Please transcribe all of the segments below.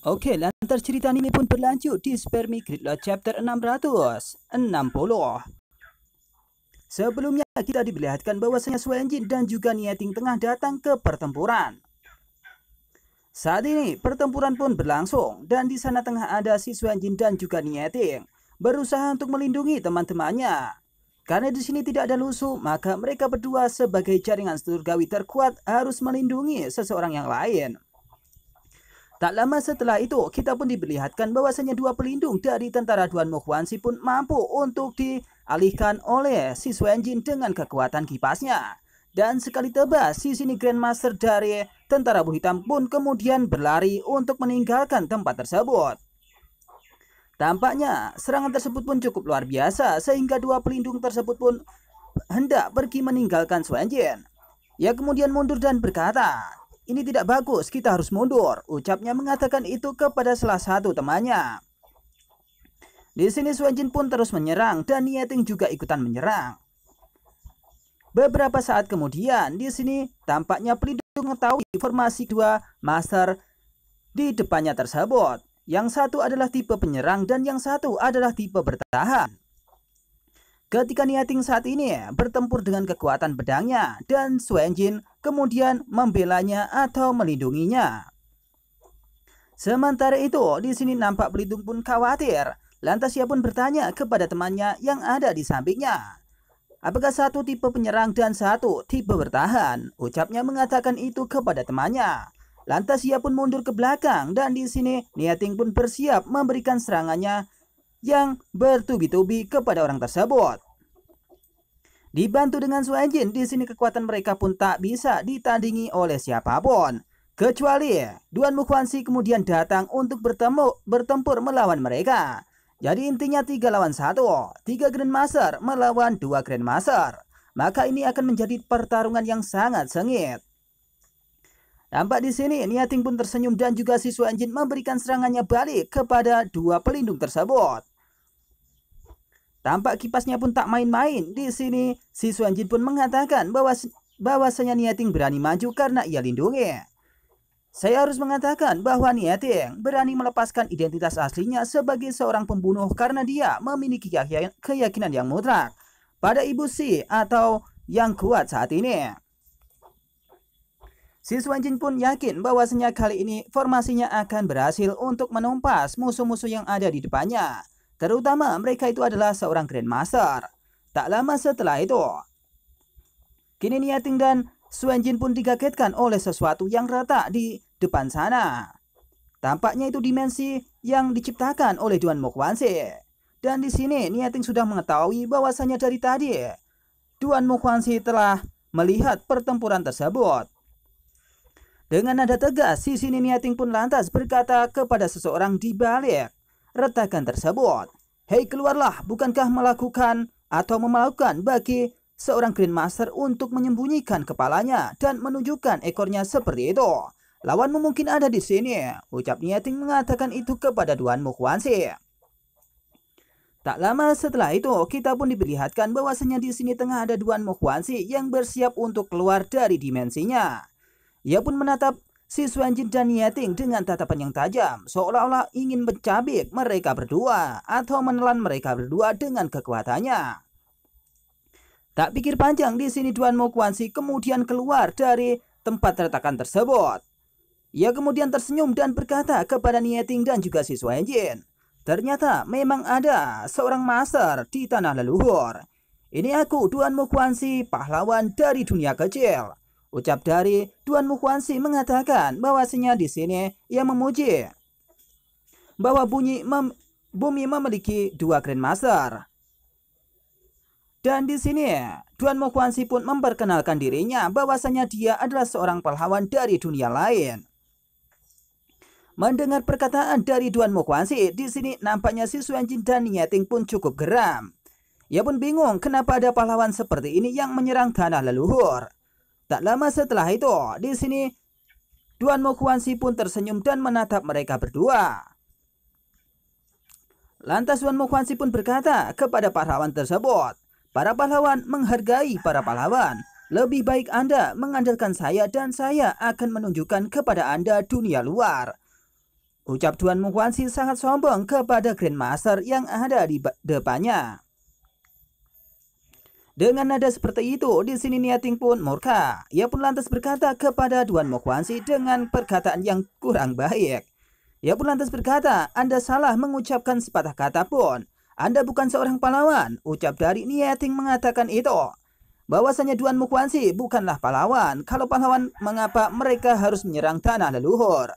Oke, lantas cerita ini pun berlanjut di Spermi Gridlock chapter 660. Sebelumnya kita diperlihatkan bahwasanya Swenjin dan juga Niating tengah datang ke pertempuran. Saat ini pertempuran pun berlangsung dan di sana tengah ada si Swenjin dan juga Niating berusaha untuk melindungi teman-temannya. Karena di sini tidak ada musuh, maka mereka berdua sebagai jaringan surgawi terkuat harus melindungi seseorang yang lain. Tak lama setelah itu, kita pun diperlihatkan bahwasanya dua pelindung dari tentara Duan Muhuanshi pun mampu untuk dialihkan oleh si Swenjin dengan kekuatan kipasnya. Dan sekali tebas, si sini Grandmaster dari tentara buh hitam pun kemudian berlari untuk meninggalkan tempat tersebut. Tampaknya serangan tersebut pun cukup luar biasa sehingga dua pelindung tersebut pun hendak pergi meninggalkan Swenjin. Ia kemudian mundur dan berkata, "Ini tidak bagus, kita harus mundur," ucapnya mengatakan itu kepada salah satu temannya. Di sini Swenjin pun terus menyerang dan Niating juga ikutan menyerang. Beberapa saat kemudian, di sini tampaknya pelindung mengetahui formasi dua master di depannya tersebut. Yang satu adalah tipe penyerang dan yang satu adalah tipe bertahan. Ketika Niating saat ini bertempur dengan kekuatan pedangnya dan Swenjin kemudian membelanya atau melindunginya. Sementara itu, di sini nampak pelindung pun khawatir. Lantas ia pun bertanya kepada temannya yang ada di sampingnya, apakah satu tipe penyerang dan satu tipe bertahan? Ucapnya mengatakan itu kepada temannya. Lantas ia pun mundur ke belakang dan di sini Niating pun bersiap memberikan serangannya yang bertubi-tubi kepada orang tersebut. Dibantu dengan Swenjin, di sini kekuatan mereka pun tak bisa ditandingi oleh siapapun. Kecuali Duan Muhuanshi kemudian datang untuk bertempur melawan mereka. Jadi intinya 3 lawan 1, 3 Grandmaster melawan 2 Grandmaster. Maka ini akan menjadi pertarungan yang sangat sengit. Nampak di sini Niating pun tersenyum dan juga si Swenjin memberikan serangannya balik kepada dua pelindung tersebut. Tampak kipasnya pun tak main-main. Di sini si Swenjin pun mengatakan bahwasanya Niating berani maju karena ia lindungi. Saya harus mengatakan bahwa Niating berani melepaskan identitas aslinya sebagai seorang pembunuh karena dia memiliki keyakinan yang mutlak pada Ibu Si atau yang kuat saat ini. Si Swenjin pun yakin bahwasanya kali ini formasinya akan berhasil untuk menumpas musuh-musuh yang ada di depannya. Terutama mereka itu adalah seorang Grandmaster. Tak lama setelah itu, kini Niating dan Swenjin pun dikagetkan oleh sesuatu yang retak di depan sana. Tampaknya itu dimensi yang diciptakan oleh Duan Muhuanshi. Dan di sini Niating sudah mengetahui bahwasanya dari tadi Duan Muhuanshi telah melihat pertempuran tersebut. Dengan nada tegas, si sini Niating pun lantas berkata kepada seseorang di balik retakan tersebut, "Hei, keluarlah, bukankah melakukan atau memalukan bagi seorang Grandmaster untuk menyembunyikan kepalanya dan menunjukkan ekornya seperti itu? Lawanmu mungkin ada di sini," ucap Niating mengatakan itu kepada Duan Muhuanshi. Tak lama setelah itu, kita pun diperlihatkan bahwasanya di sini tengah ada Duan Muhuanshi yang bersiap untuk keluar dari dimensinya. Ia pun menatap si Swenjin dan Niating dengan tatapan yang tajam, seolah-olah ingin mencabik mereka berdua atau menelan mereka berdua dengan kekuatannya. Tak pikir panjang, di sini Duan Muhuanshi kemudian keluar dari tempat retakan tersebut. Ia kemudian tersenyum dan berkata kepada Niating dan juga si Swenjin, "Ternyata memang ada seorang master di tanah leluhur. Ini aku, Duan Muhuanshi, pahlawan dari dunia kecil." Ucap dari Duan Muhuanshi mengatakan bahwasanya di sini ia memuji bahwa bumi memiliki 2 Grandmaster. Dan di sini Duan Muhuanshi pun memperkenalkan dirinya bahwasanya dia adalah seorang pahlawan dari dunia lain. Mendengar perkataan dari Duan Muhuanshi, di sini nampaknya si Swenjin dan Niating pun cukup geram. Ia pun bingung kenapa ada pahlawan seperti ini yang menyerang tanah leluhur. Tak lama setelah itu, di sini Duan Muhuanshi pun tersenyum dan menatap mereka berdua. Lantas Duan Muhuanshi pun berkata kepada pahlawan tersebut, "Para pahlawan menghargai para pahlawan. Lebih baik Anda mengandalkan saya dan saya akan menunjukkan kepada Anda dunia luar." Ucap Tuan Mukhwansi sangat sombong kepada Grandmaster yang ada di depannya. Dengan nada seperti itu, di sini Niating pun murka. Ia pun lantas berkata kepada Tuan Mukhwansi dengan perkataan yang kurang baik. Ia pun lantas berkata, "Anda salah mengucapkan sepatah kata pun. Anda bukan seorang pahlawan." Ucap dari Niating mengatakan itu. Bahwasanya Tuan Mukhwansi bukanlah pahlawan. Kalau pahlawan, mengapa mereka harus menyerang tanah leluhur?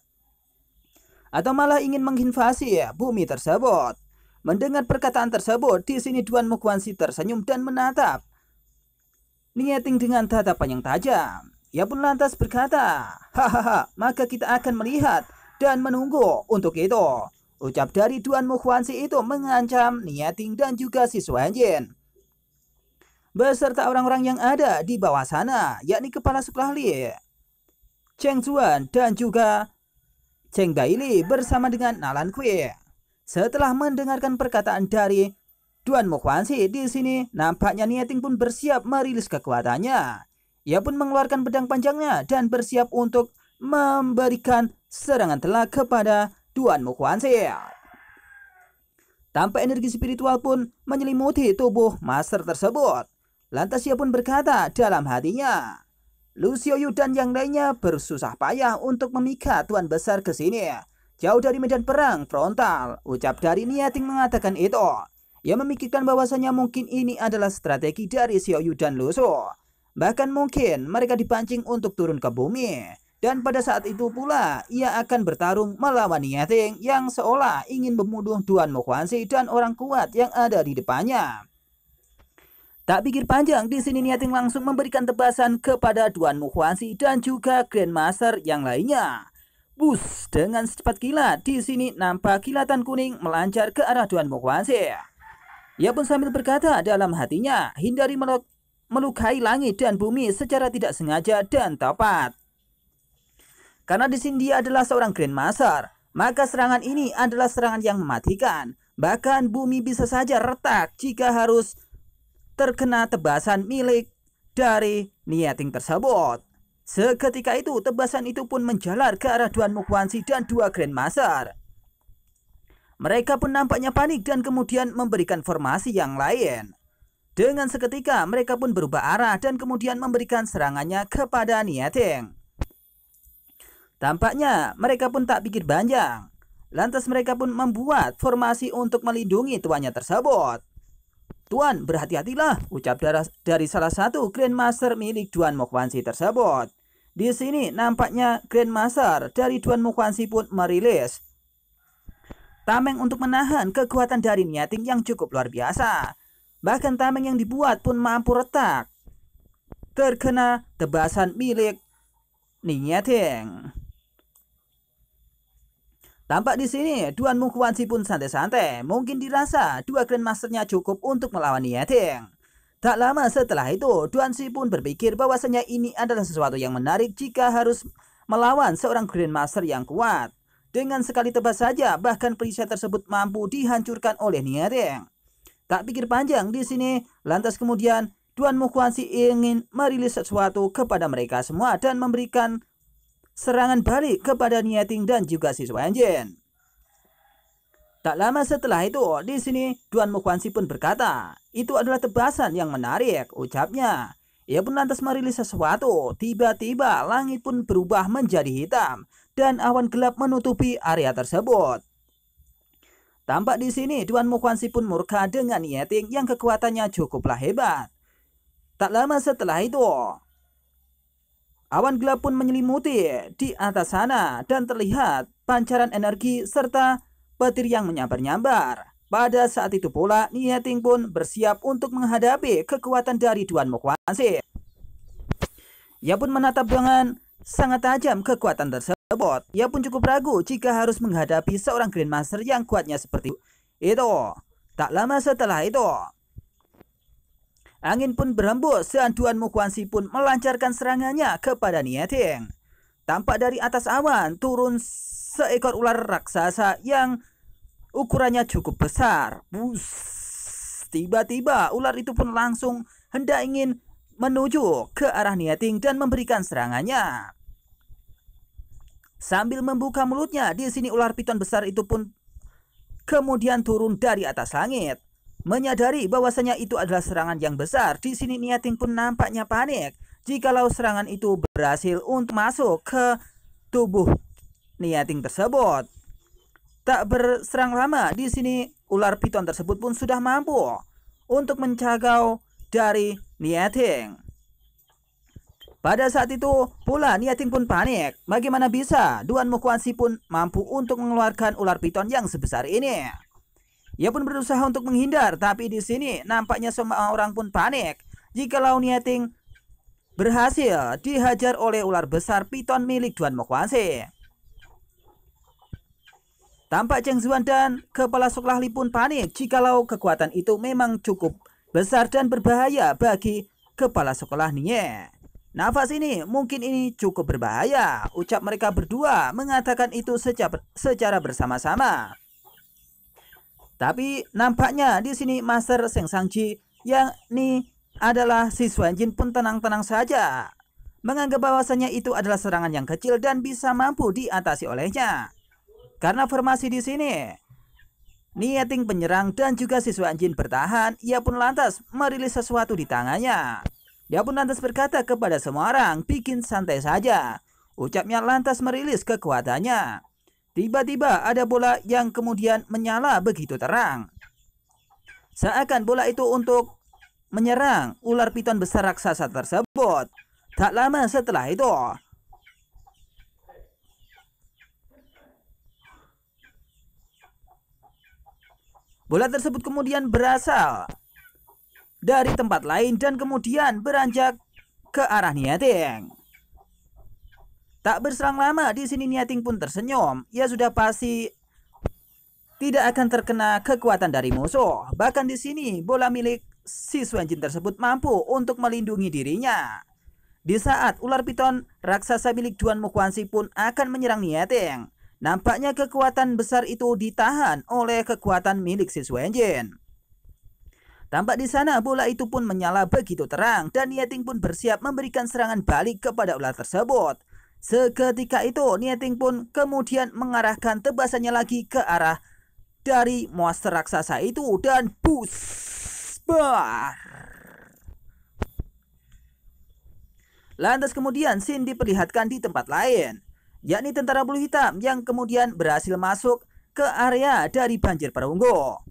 Atau malah ingin menginvasi bumi tersebut? Mendengar perkataan tersebut, di sini Tuan Mukhwansi tersenyum dan menatap Niating dengan tatapan yang tajam. Ia pun lantas berkata, "Hahaha, maka kita akan melihat dan menunggu untuk itu." Ucap dari Tuan Mukhwansi itu mengancam Niating dan juga si Suanjin beserta orang-orang yang ada di bawah sana, yakni Kepala Sekolah Li, Cheng Zuan dan juga Cheng Daili bersama dengan Nalan Kui. Setelah mendengarkan perkataan dari Tuan Mukhwansi, di sini nampaknya Niating pun bersiap merilis kekuatannya. Ia pun mengeluarkan pedang panjangnya dan bersiap untuk memberikan serangan telak kepada Tuan Mukhwansi. Tanpa energi spiritual pun menyelimuti tubuh master tersebut. Lantas ia pun berkata dalam hatinya, "Lu Xiaoyu dan yang lainnya bersusah payah untuk memikat Tuan Besar ke sini, jauh dari medan perang frontal." Ucap dari Niating mengatakan itu. Ia memikirkan bahwasanya mungkin ini adalah strategi dari Xiaoyu dan Lu Su. Bahkan mungkin mereka dipancing untuk turun ke bumi. Dan pada saat itu pula ia akan bertarung melawan Niating yang seolah ingin membunuh Tuan Mukhwansi dan orang kuat yang ada di depannya. Tak pikir panjang, di sini Niating langsung memberikan tebasan kepada Tuan Mukhwansi dan juga Grandmaster yang lainnya. Bus, dengan secepat kilat, di sini nampak kilatan kuning melancar ke arah Tuan Mukhwansi. Ia pun sambil berkata dalam hatinya, "Hindari melukai langit dan bumi secara tidak sengaja dan tepat." Karena di sini dia adalah seorang Grandmaster, maka serangan ini adalah serangan yang mematikan. Bahkan bumi bisa saja retak jika harus terkena tebasan milik dari Niating tersebut. Seketika itu tebasan itu pun menjalar ke arah Tuan Mukhwansi dan dua Grandmaster. Mereka pun nampaknya panik dan kemudian memberikan formasi yang lain. Dengan seketika mereka pun berubah arah dan kemudian memberikan serangannya kepada Niating. Tampaknya mereka pun tak pikir panjang. Lantas mereka pun membuat formasi untuk melindungi tuannya tersebut. "Tuan, berhati-hatilah," ucap dari salah satu Grandmaster milik Tuan Mukhwansi tersebut. Di sini nampaknya Grandmaster dari Tuan Mukhwansi pun merilis tameng untuk menahan kekuatan dari Niating yang cukup luar biasa. Bahkan tameng yang dibuat pun mampu retak terkena tebasan milik Niating. Tampak di sini Tuan Mukhwansi pun santai-santai. Mungkin dirasa dua Grandmasternya cukup untuk melawan Niating. Tak lama setelah itu, Tuan Si pun berpikir bahwasanya ini adalah sesuatu yang menarik jika harus melawan seorang Grandmaster yang kuat. Dengan sekali tebas saja, bahkan perisai tersebut mampu dihancurkan oleh Niating. Tak pikir panjang di sini, lantas kemudian Tuan Mukhwansi ingin merilis sesuatu kepada mereka semua dan memberikan serangan balik kepada Niating dan juga si Suanjin. Tak lama setelah itu, di sini Tuan Mukhwansi pun berkata, "Itu adalah tebasan yang menarik," ucapnya. Ia pun lantas merilis sesuatu. Tiba-tiba langit pun berubah menjadi hitam dan awan gelap menutupi area tersebut. Tampak di sini Tuan Mukhwansi pun murka dengan Niating yang kekuatannya cukuplah hebat. Tak lama setelah itu, awan gelap pun menyelimuti di atas sana dan terlihat pancaran energi serta petir yang menyambar-nyambar. Pada saat itu pula Niating pun bersiap untuk menghadapi kekuatan dari Tuan Mukhwansi. Ia pun menatap dengan sangat tajam kekuatan tersebut. Ia pun cukup ragu jika harus menghadapi seorang Grandmaster yang kuatnya seperti itu. Tak lama setelah itu, angin pun berhembus dan Tuan Mukhwansi pun melancarkan serangannya kepada Niating. Tampak dari atas awan turun seekor ular raksasa yang ukurannya cukup besar. Tiba-tiba ular itu pun langsung hendak ingin menuju ke arah Niating dan memberikan serangannya. Sambil membuka mulutnya, di sini ular piton besar itu pun kemudian turun dari atas langit. Menyadari bahwasanya itu adalah serangan yang besar, di sini Niating pun nampaknya panik. Jikalau serangan itu berhasil untuk masuk ke tubuh Niating tersebut. Tak berserang lama, di sini ular piton tersebut pun sudah mampu untuk mencagau dari Niating. Pada saat itu pula Niating pun panik. Bagaimana bisa Duan Mukuansi pun mampu untuk mengeluarkan ular piton yang sebesar ini? Ia pun berusaha untuk menghindar, tapi di sini nampaknya semua orang pun panik. Jikalau Niating berhasil dihajar oleh ular besar piton milik Duan Mukuansi. Tampak Cheng Zuan dan Kepala Suklah Li pun panik jikalau kekuatan itu memang cukup besar dan berbahaya bagi Kepala Sekolah Nie. Nafas ini mungkin ini cukup berbahaya, ucap mereka berdua mengatakan itu secara bersama-sama. Tapi nampaknya di sini Master Seng Sangji yang ini adalah si Xuan Jin pun tenang-tenang saja, menganggap bahwasanya itu adalah serangan yang kecil dan bisa mampu diatasi olehnya. Karena formasi di sini Niating penyerang dan juga si Xuan Jin bertahan, ia pun lantas merilis sesuatu di tangannya. Dia pun lantas berkata kepada semua orang, bikin santai saja. Ucapnya lantas merilis kekuatannya. Tiba-tiba ada bola yang kemudian menyala begitu terang. Seakan bola itu untuk menyerang ular piton besar raksasa tersebut. Tak lama setelah itu, bola tersebut kemudian berasal dari tempat lain dan kemudian beranjak ke arah Niating. Tak berselang lama di sini Niating pun tersenyum. Ia sudah pasti tidak akan terkena kekuatan dari musuh. Bahkan di sini bola milik si Xuan Jin tersebut mampu untuk melindungi dirinya. Di saat ular piton raksasa milik Duan Mukuansi pun akan menyerang Niating, nampaknya kekuatan besar itu ditahan oleh kekuatan milik si Xuan Jin. Tampak di sana bola itu pun menyala begitu terang dan Niating pun bersiap memberikan serangan balik kepada ular tersebut. Seketika itu Niating pun kemudian mengarahkan tebasannya lagi ke arah dari monster raksasa itu dan bus. Lantas kemudian Xin diperlihatkan di tempat lain, yakni tentara bulu hitam yang kemudian berhasil masuk ke area dari banjir perunggu.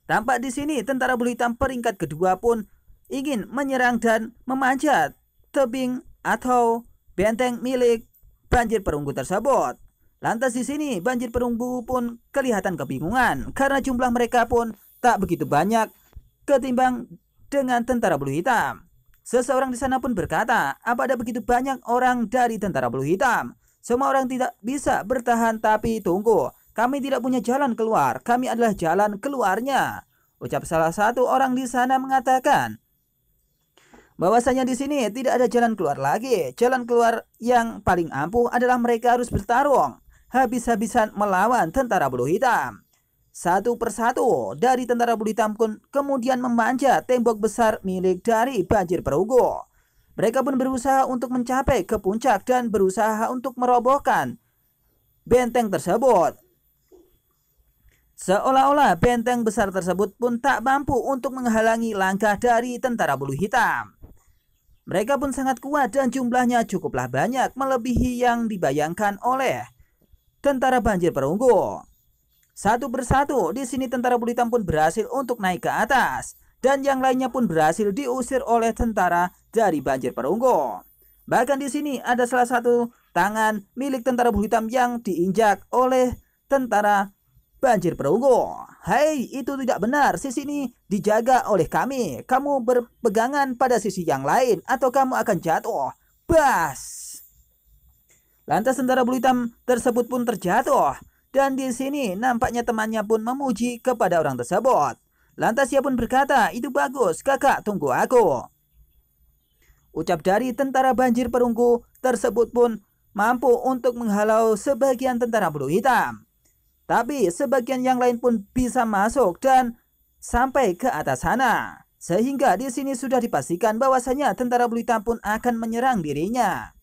Tampak di sini tentara bulu hitam peringkat kedua pun ingin menyerang dan memanjat tebing atau benteng milik banjir perunggu tersebut. Lantas di sini banjir perunggu pun kelihatan kebingungan karena jumlah mereka pun tak begitu banyak ketimbang dengan tentara bulu hitam. Seseorang di sana pun berkata, apa ada begitu banyak orang dari tentara bulu hitam? Semua orang tidak bisa bertahan, tapi tunggu. Kami tidak punya jalan keluar, kami adalah jalan keluarnya. Ucap salah satu orang di sana mengatakan bahwasanya di sini tidak ada jalan keluar lagi. Jalan keluar yang paling ampuh adalah mereka harus bertarung habis-habisan melawan tentara bulu hitam. Satu persatu dari tentara bulu hitam pun kemudian memanjat tembok besar milik dari banjir perunggu. Mereka pun berusaha untuk mencapai ke puncak dan berusaha untuk merobohkan benteng tersebut. Seolah-olah benteng besar tersebut pun tak mampu untuk menghalangi langkah dari tentara bulu hitam. Mereka pun sangat kuat dan jumlahnya cukuplah banyak, melebihi yang dibayangkan oleh tentara banjir perunggu. Satu persatu di sini tentara bulu hitam pun berhasil untuk naik ke atas, dan yang lainnya pun berhasil diusir oleh tentara dari banjir perunggu. Bahkan di sini ada salah satu tangan milik tentara bulu hitam yang diinjak oleh tentara banjir perunggu. Hei, itu tidak benar. Sisi ini dijaga oleh kami. Kamu berpegangan pada sisi yang lain atau kamu akan jatuh. Bas. Lantas tentara bulu hitam tersebut pun terjatuh. Dan di sini nampaknya temannya pun memuji kepada orang tersebut. Lantas ia pun berkata, itu bagus, kakak tunggu aku. Ucap dari tentara banjir perunggu tersebut pun mampu untuk menghalau sebagian tentara bulu hitam. Tapi sebagian yang lain pun bisa masuk dan sampai ke atas sana. Sehingga di sini sudah dipastikan bahwasanya tentara bulu hitam pun akan menyerang dirinya.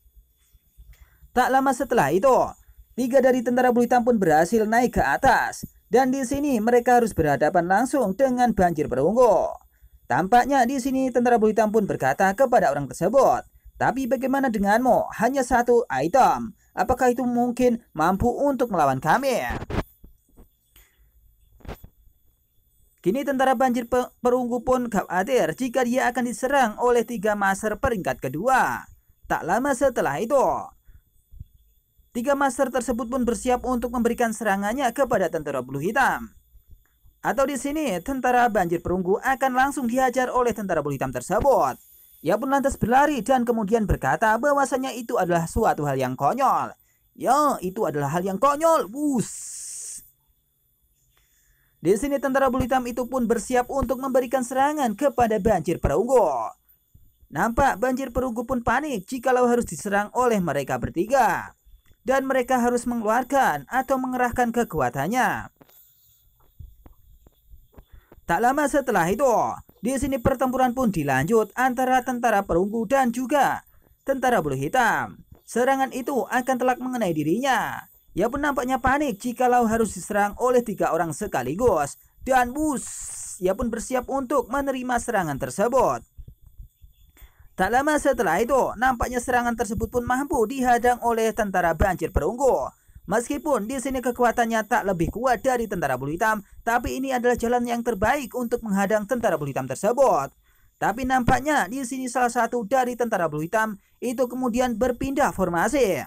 Tak lama setelah itu, 3 dari tentara bulu hitam pun berhasil naik ke atas. Dan di sini mereka harus berhadapan langsung dengan banjir perunggu. Tampaknya di sini tentara bulu hitam pun berkata kepada orang tersebut, "Tapi bagaimana denganmu? Hanya 1 item. Apakah itu mungkin mampu untuk melawan kami?" Kini tentara banjir perunggu pun khawatir jika dia akan diserang oleh 3 master peringkat kedua. Tak lama setelah itu, 3 master tersebut pun bersiap untuk memberikan serangannya kepada tentara bulu hitam. Atau di sini tentara banjir perunggu akan langsung dihajar oleh tentara bulu hitam tersebut. Ia pun lantas berlari dan kemudian berkata bahwasanya itu adalah suatu hal yang konyol. Ya, itu adalah hal yang konyol. Wus. Di sini tentara bulu hitam itu pun bersiap untuk memberikan serangan kepada banjir perunggu. Nampak banjir perunggu pun panik jikalau harus diserang oleh mereka bertiga. Dan mereka harus mengeluarkan atau mengerahkan kekuatannya. Tak lama setelah itu, di sini pertempuran pun dilanjut antara tentara perunggu dan juga tentara bulu hitam. Serangan itu akan telak mengenai dirinya. Ia pun nampaknya panik jikalau harus diserang oleh 3 orang sekaligus. Dan ia pun bersiap untuk menerima serangan tersebut. Tak lama setelah itu, nampaknya serangan tersebut pun mampu dihadang oleh tentara banjir perunggu. Meskipun di sini kekuatannya tak lebih kuat dari tentara bulu hitam, tapi ini adalah jalan yang terbaik untuk menghadang tentara bulu hitam tersebut. Tapi nampaknya di sini salah satu dari tentara bulu hitam itu kemudian berpindah formasi.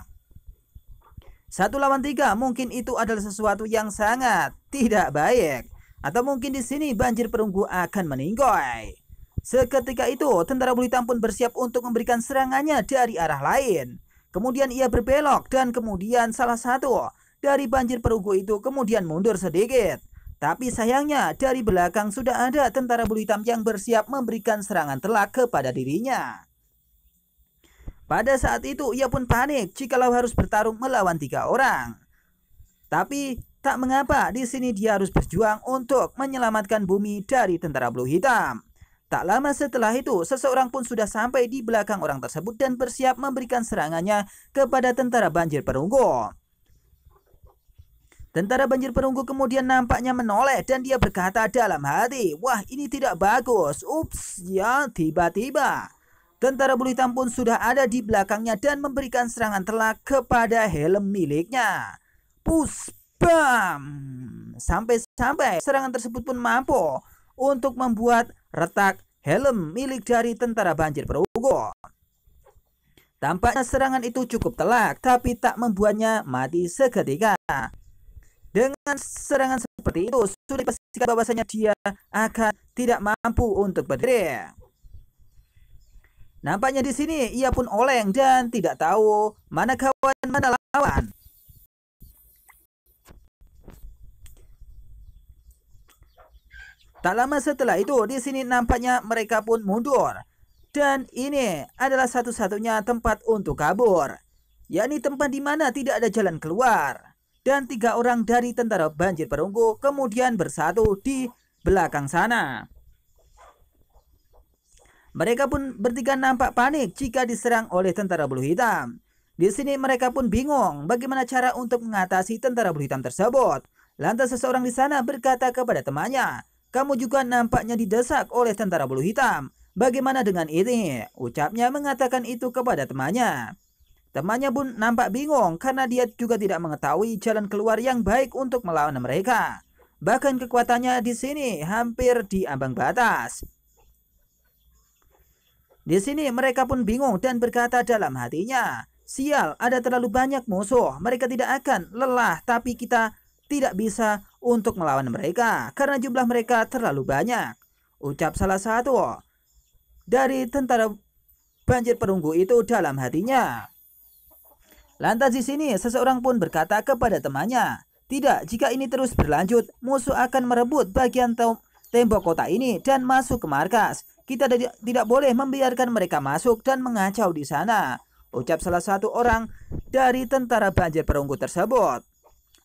1 lawan 3 mungkin itu adalah sesuatu yang sangat tidak baik. Atau mungkin di sini banjir perunggu akan meninggoy. Seketika itu tentara bulu hitam pun bersiap untuk memberikan serangannya dari arah lain. Kemudian ia berbelok dan kemudian salah satu dari banjir perunggu itu kemudian mundur sedikit. Tapi sayangnya dari belakang sudah ada tentara bulu hitam yang bersiap memberikan serangan telak kepada dirinya. Pada saat itu ia pun panik jikalau harus bertarung melawan 3 orang. Tapi tak mengapa, di sini dia harus berjuang untuk menyelamatkan bumi dari tentara bulu hitam. Tak lama setelah itu, seseorang pun sudah sampai di belakang orang tersebut dan bersiap memberikan serangannya kepada tentara banjir perunggu. Tentara banjir perunggu kemudian nampaknya menoleh dan dia berkata dalam hati, "Wah, ini tidak bagus." Ups, ya tiba-tiba tentara bulu hitam pun sudah ada di belakangnya dan memberikan serangan telak kepada helm miliknya. Bam! Sampai-sampai serangan tersebut pun mampu untuk membuat retak helm milik dari tentara banjir perunggu. Tampaknya serangan itu cukup telak, tapi tak membuatnya mati seketika. Dengan serangan seperti itu, sudah dipastikan bahwasanya dia akan tidak mampu untuk berdiri. Nampaknya di sini ia pun oleng dan tidak tahu mana kawan mana lawan. Tak lama setelah itu, di sini nampaknya mereka pun mundur. Dan ini adalah satu-satunya tempat untuk kabur, yakni tempat di mana tidak ada jalan keluar. Dan 3 orang dari tentara banjir perunggu kemudian bersatu di belakang sana. Mereka pun bertiga nampak panik jika diserang oleh tentara bulu hitam. Di sini mereka pun bingung bagaimana cara untuk mengatasi tentara bulu hitam tersebut. Lantas seseorang di sana berkata kepada temannya, "Kamu juga nampaknya didesak oleh tentara bulu hitam. Bagaimana dengan ini?" Ucapnya mengatakan itu kepada temannya. Temannya pun nampak bingung karena dia juga tidak mengetahui jalan keluar yang baik untuk melawan mereka. Bahkan kekuatannya di sini hampir di ambang batas. Di sini mereka pun bingung dan berkata dalam hatinya, "Sial, ada terlalu banyak musuh. Mereka tidak akan lelah, tapi kita tidak bisa untuk melawan mereka karena jumlah mereka terlalu banyak." Ucap salah satu dari tentara banjir perunggu itu dalam hatinya. Lantas di sini seseorang pun berkata kepada temannya, "Tidak, jika ini terus berlanjut, musuh akan merebut bagian tembok kota ini dan masuk ke markas. Kita tidak boleh membiarkan mereka masuk dan mengacau di sana." Ucap salah satu orang dari tentara banjir perunggu tersebut.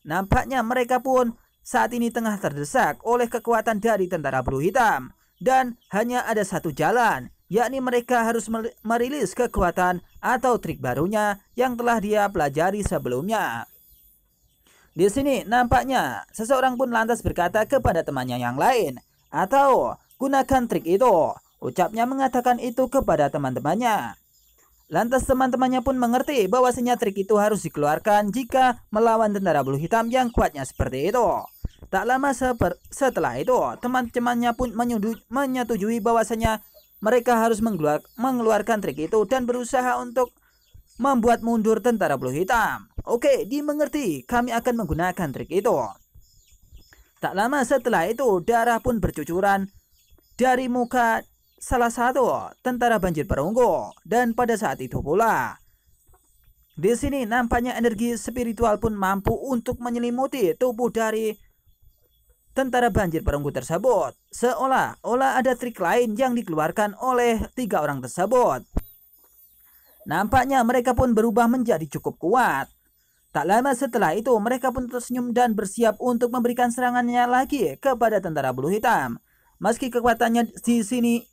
Nampaknya mereka pun saat ini tengah terdesak oleh kekuatan dari tentara bulu hitam. Dan hanya ada satu jalan, yakni mereka harus merilis kekuatan atau trik barunya yang telah dia pelajari sebelumnya. Di sini nampaknya seseorang pun lantas berkata kepada temannya yang lain, atau gunakan trik itu. Ucapnya mengatakan itu kepada teman-temannya. Lantas teman-temannya pun mengerti bahwasanya trik itu harus dikeluarkan jika melawan tentara bulu hitam yang kuatnya seperti itu. Tak lama setelah itu, teman-temannya pun menyetujui bahwasanya mereka harus mengeluarkan trik itu dan berusaha untuk membuat mundur tentara bulu hitam. Oke, dimengerti, kami akan menggunakan trik itu. Tak lama setelah itu, darah pun bercucuran dari muka salah satu tentara banjir perunggu, dan pada saat itu pula di sini nampaknya energi spiritual pun mampu untuk menyelimuti tubuh dari tentara banjir perunggu tersebut, seolah-olah ada trik lain yang dikeluarkan oleh 3 orang tersebut. Nampaknya mereka pun berubah menjadi cukup kuat. Tak lama setelah itu mereka pun tersenyum dan bersiap untuk memberikan serangannya lagi kepada tentara bulu hitam. Meski kekuatannya di sini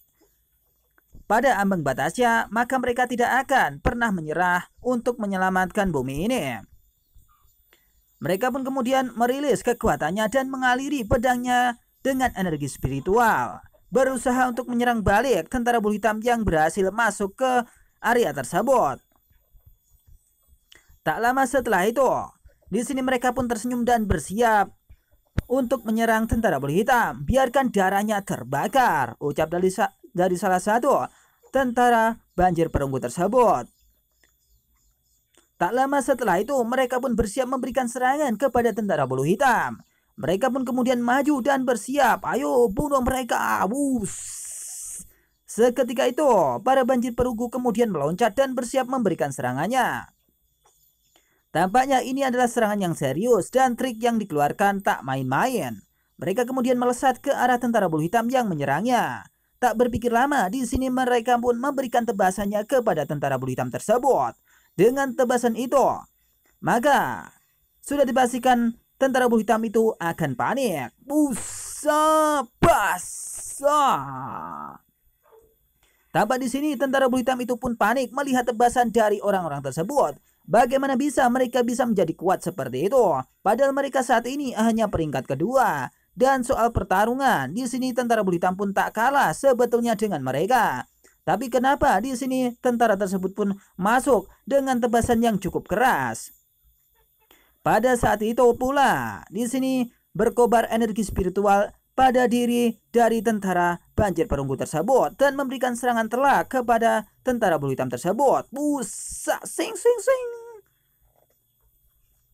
pada ambang batasnya, maka mereka tidak akan pernah menyerah untuk menyelamatkan bumi ini. Mereka pun kemudian merilis kekuatannya dan mengaliri pedangnya dengan energi spiritual, berusaha untuk menyerang balik tentara bulu hitam yang berhasil masuk ke area tersebut. Tak lama setelah itu, di sini mereka pun tersenyum dan bersiap untuk menyerang tentara bulu hitam. Biarkan darahnya terbakar, ucap dari salah satu tentara banjir perunggu tersebut. Tak lama setelah itu mereka pun bersiap memberikan serangan kepada tentara bulu hitam. Mereka pun kemudian maju dan bersiap, ayo bunuh mereka. Seketika itu para banjir perunggu kemudian meloncat dan bersiap memberikan serangannya. Tampaknya ini adalah serangan yang serius dan trik yang dikeluarkan tak main-main. Mereka kemudian melesat ke arah tentara bulu hitam yang menyerangnya. Tak berpikir lama, di sini mereka pun memberikan tebasannya kepada tentara bulu hitam tersebut. Dengan tebasan itu, maka sudah dipastikan tentara bulu hitam itu akan panik. Tampak di sini tentara bulu hitam itu pun panik melihat tebasan dari orang-orang tersebut. Bagaimana mereka bisa menjadi kuat seperti itu? Padahal mereka saat ini hanya peringkat kedua. Dan soal pertarungan, di sini tentara bulu hitam pun tak kalah sebetulnya dengan mereka. Tapi kenapa di sini tentara tersebut pun masuk dengan tebasan yang cukup keras? Pada saat itu pula, di sini berkobar energi spiritual pada diri dari tentara banjir perunggu tersebut dan memberikan serangan telak kepada tentara bulu hitam tersebut. Busa, sing.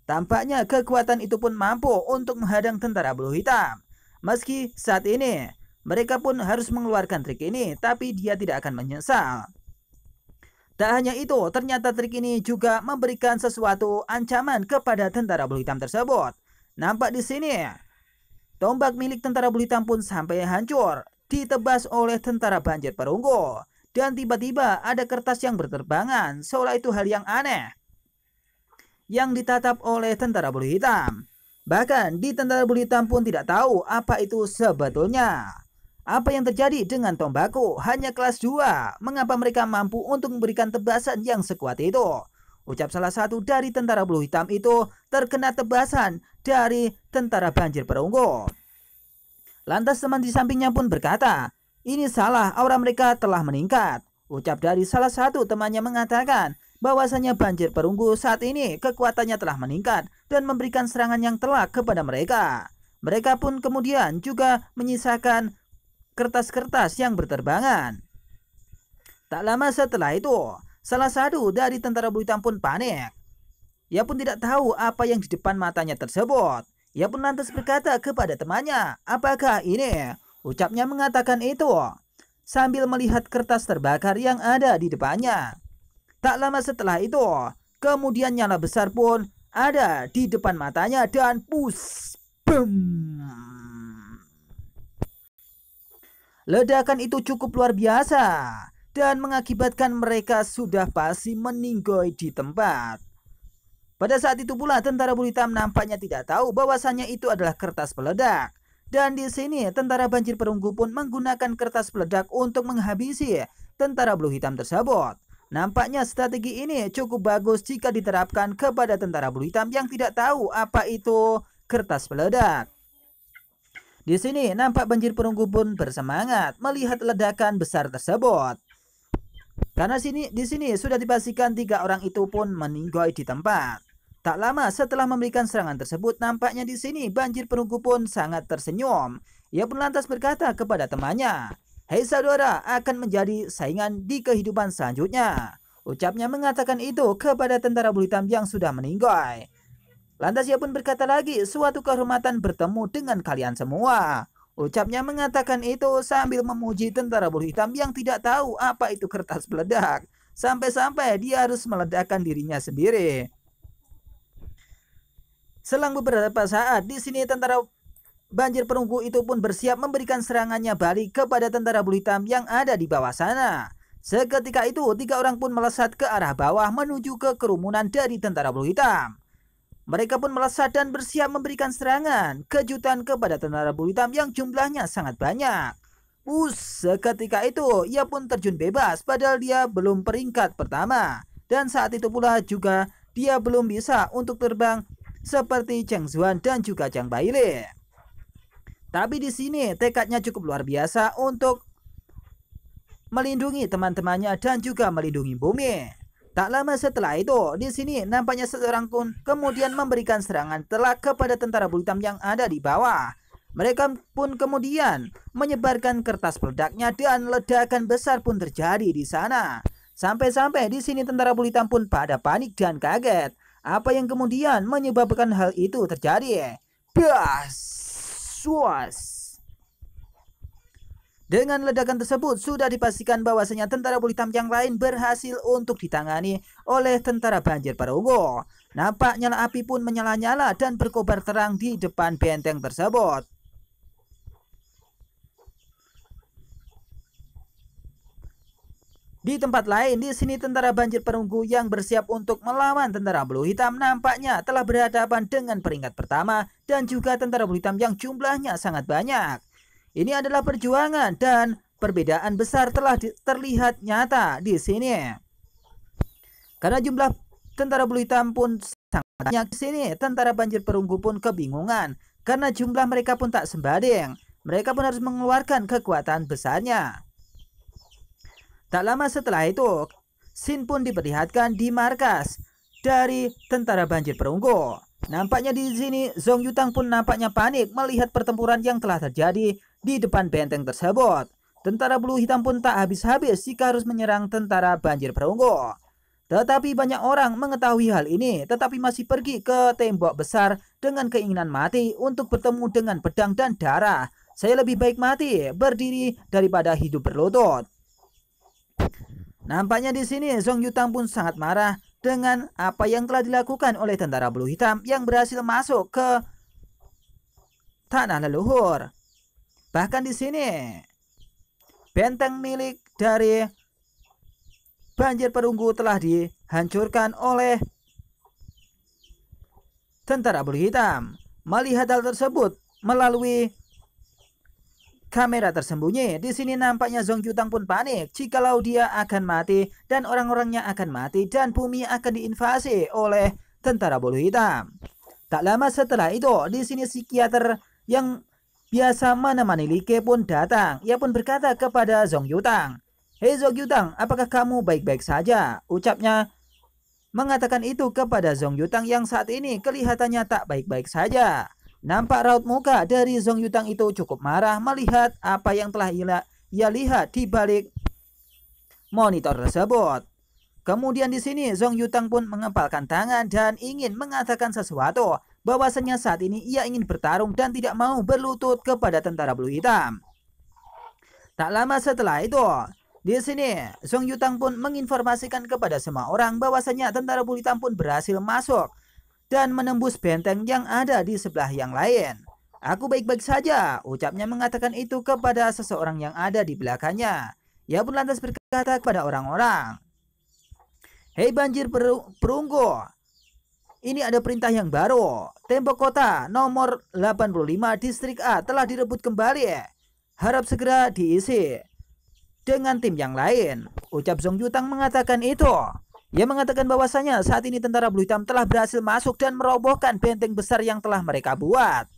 Tampaknya kekuatan itu pun mampu untuk menghadang tentara bulu hitam. Meski saat ini mereka pun harus mengeluarkan trik ini, tapi dia tidak akan menyesal. Tak hanya itu, ternyata trik ini juga memberikan sesuatu ancaman kepada tentara bulu hitam tersebut. Nampak di sini, tombak milik tentara bulu hitam pun sampai hancur, ditebas oleh tentara banjir perunggu. Dan tiba-tiba ada kertas yang berterbangan, seolah itu hal yang aneh yang ditatap oleh tentara bulu hitam. Bahkan di tentara bulu hitam pun tidak tahu apa itu sebetulnya. Apa yang terjadi dengan tombakku? Hanya kelas 2. Mengapa mereka mampu untuk memberikan tebasan yang sekuat itu? Ucap salah satu dari tentara bulu hitam itu terkena tebasan dari tentara banjir perunggu. Lantas teman di sampingnya pun berkata, ini salah, aura mereka telah meningkat. Ucap dari salah satu temannya mengatakan bahwasanya banjir perunggu saat ini kekuatannya telah meningkat dan memberikan serangan yang telak kepada mereka. Mereka pun kemudian juga menyisakan kertas-kertas yang berterbangan. Tak lama setelah itu, salah satu dari tentara bulu hitam pun panik. Ia pun tidak tahu apa yang di depan matanya tersebut. Ia pun lantas berkata kepada temannya, apakah ini? Ucapnya mengatakan itu sambil melihat kertas terbakar yang ada di depannya. Tak lama setelah itu, kemudian nyala besar pun ada di depan matanya dan boom. Ledakan itu cukup luar biasa dan mengakibatkan mereka sudah pasti meninggoy di tempat. Pada saat itu pula tentara bulu hitam nampaknya tidak tahu bahwasannya itu adalah kertas peledak. Dan di sini tentara banjir perunggu pun menggunakan kertas peledak untuk menghabisi tentara Blue Hitam tersebut. Nampaknya strategi ini cukup bagus jika diterapkan kepada tentara Blue Hitam yang tidak tahu apa itu kertas peledak. Di sini nampak banjir perunggu pun bersemangat melihat ledakan besar tersebut. Karena di sini sudah dipastikan 3 orang itu pun meninggal di tempat. Tak lama setelah memberikan serangan tersebut, nampaknya di sini banjir perunggu pun sangat tersenyum. Ia pun lantas berkata kepada temannya, "Hei saudara, akan menjadi saingan di kehidupan selanjutnya." Ucapnya mengatakan itu kepada tentara Blue Hitam yang sudah meninggal. Lantas ia pun berkata lagi, "Suatu kehormatan bertemu dengan kalian semua." Ucapnya mengatakan itu sambil memuji tentara Blue Hitam yang tidak tahu apa itu kertas peledak. Sampai-sampai dia harus meledakkan dirinya sendiri. Selang beberapa saat, di sini tentara banjir perunggu itu pun bersiap memberikan serangannya balik kepada tentara Blue Hitam yang ada di bawah sana. Seketika itu, 3 orang pun melesat ke arah bawah menuju ke kerumunan dari tentara Blue Hitam. Mereka pun melesat dan bersiap memberikan serangan kejutan kepada tentara Blue Hitam yang jumlahnya sangat banyak. Seketika itu ia pun terjun bebas padahal dia belum peringkat pertama. Dan saat itu pula juga dia belum bisa untuk terbang seperti Cheng Zuan dan juga Zhang Bailey. Tapi di sini tekadnya cukup luar biasa untuk melindungi teman-temannya dan juga melindungi bumi. Tak lama setelah itu, di sini nampaknya seseorang pun kemudian memberikan serangan telak kepada tentara Blue Hitam yang ada di bawah. Mereka pun kemudian menyebarkan kertas peledaknya dan ledakan besar pun terjadi di sana. Sampai-sampai di sini tentara Blue Hitam pun pada panik dan kaget. Apa yang kemudian menyebabkan hal itu terjadi? Dengan ledakan tersebut sudah dipastikan bahwasanya tentara Blue Hitam yang lain berhasil untuk ditangani oleh tentara banjir perunggu. Nampak nyala api pun menyala-nyala dan berkobar terang di depan benteng tersebut. Di tempat lain, di sini tentara banjir perunggu yang bersiap untuk melawan tentara Blue Hitam nampaknya telah berhadapan dengan peringkat pertama dan juga tentara Blue Hitam yang jumlahnya sangat banyak. Ini adalah perjuangan dan perbedaan besar telah terlihat nyata di sini. Karena jumlah tentara Blue Hitam pun sangat banyak di sini, tentara banjir perunggu pun kebingungan karena jumlah mereka pun tak sebanding. Mereka pun harus mengeluarkan kekuatan besarnya. Tak lama setelah itu, Shin pun diperlihatkan di markas dari tentara banjir perunggu. Nampaknya di sini Zhong Yutang pun nampaknya panik melihat pertempuran yang telah terjadi di depan benteng tersebut. Tentara Blue Hitam pun tak habis-habis jika harus menyerang tentara banjir perunggu. Tetapi banyak orang mengetahui hal ini, tetapi masih pergi ke tembok besar dengan keinginan mati untuk bertemu dengan pedang dan darah. Saya lebih baik mati berdiri daripada hidup berlutut. Nampaknya di sini Zhong Yutang pun sangat marah dengan apa yang telah dilakukan oleh tentara Blue Hitam yang berhasil masuk ke tanah leluhur. Bahkan di sini benteng milik dari banjir perunggu telah dihancurkan oleh tentara Blue Hitam. Melihat hal tersebut melalui kamera tersembunyi, di sini nampaknya Zhong Yutang pun panik jikalau dia akan mati dan orang-orangnya akan mati dan bumi akan diinvasi oleh tentara Blue Hitam. Tak lama setelah itu, di sini psikiater yang biasa menemani Li Ke pun datang. Ia pun berkata kepada Zhong Yutang, "Hei Zhong Yutang, apakah kamu baik-baik saja?" Ucapnya mengatakan itu kepada Zhong Yutang yang saat ini kelihatannya tak baik-baik saja. Nampak raut muka dari Zhong Yutang itu cukup marah melihat apa yang telah ia lihat di balik monitor tersebut. Kemudian di sini Zhong Yutang pun mengepalkan tangan dan ingin mengatakan sesuatu, bahwasanya saat ini ia ingin bertarung dan tidak mau berlutut kepada tentara Blue Hitam. Tak lama setelah itu, di sini Zhong Yutang pun menginformasikan kepada semua orang bahwasanya tentara Blue Hitam pun berhasil masuk dan menembus benteng yang ada di sebelah yang lain. "Aku baik-baik saja," ucapnya mengatakan itu kepada seseorang yang ada di belakangnya. Ia pun lantas berkata kepada orang-orang, "Hei banjir perunggu, ini ada perintah yang baru. Tembok kota nomor 85 distrik A telah direbut kembali. Harap segera diisi. dengan tim yang lain. Ucap Zhong Yutang mengatakan itu. Ia mengatakan bahwasanya saat ini tentara Blue Hitam telah berhasil masuk dan merobohkan benteng besar yang telah mereka buat.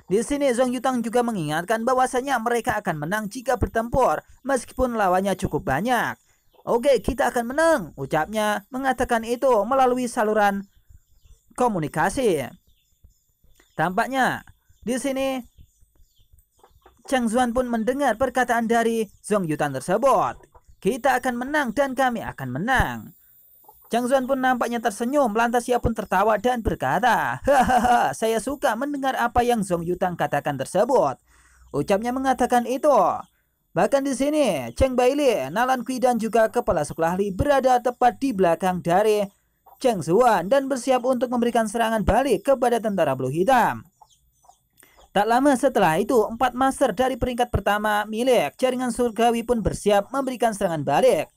Di sini Zhong Yutang juga mengingatkan bahwasanya mereka akan menang jika bertempur meskipun lawannya cukup banyak. Oke, kita akan menang, ucapnya mengatakan itu melalui saluran komunikasi. Tampaknya di sini Chang Zuan pun mendengar perkataan dari Zhong Yutang tersebut. Kita akan menang dan kami akan menang. Chang Zuan pun nampaknya tersenyum, lantas ia pun tertawa dan berkata, hahaha, saya suka mendengar apa yang Zhong Yutang katakan tersebut. Ucapnya mengatakan itu. Bahkan di sini, Cheng Bailey, Nalan Kui dan juga kepala sekolah Li berada tepat di belakang dari Cheng Zuan dan bersiap untuk memberikan serangan balik kepada tentara Blue Hitam. Tak lama setelah itu, 4 master dari peringkat pertama milik jaringan surgawi pun bersiap memberikan serangan balik.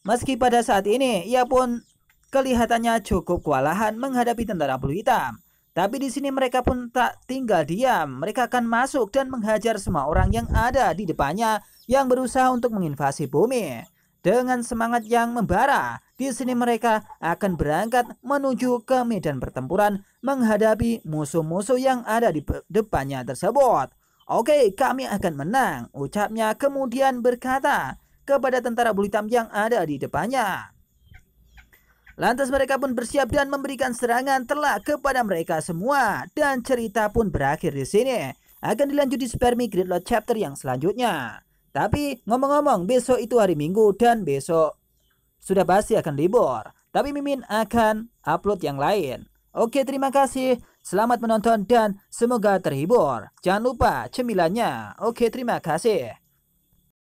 Meski pada saat ini ia pun kelihatannya cukup kewalahan menghadapi tentara Blue Hitam, tapi di sini mereka pun tak tinggal diam. Mereka akan masuk dan menghajar semua orang yang ada di depannya yang berusaha untuk menginvasi bumi. Dengan semangat yang membara, di sini mereka akan berangkat menuju ke medan pertempuran menghadapi musuh-musuh yang ada di depannya tersebut. Oke, kami akan menang, ucapnya kemudian berkata kepada tentara Blue Hitam yang ada di depannya. Lantas mereka pun bersiap dan memberikan serangan telak kepada mereka semua dan cerita pun berakhir di sini. Akan dilanjut di Spermi Great Lord chapter yang selanjutnya. Tapi ngomong-ngomong, besok itu hari Minggu dan besok sudah pasti akan libur. Tapi Mimin akan upload yang lain. Oke, terima kasih. Selamat menonton dan semoga terhibur. Jangan lupa cemilannya. Oke, terima kasih.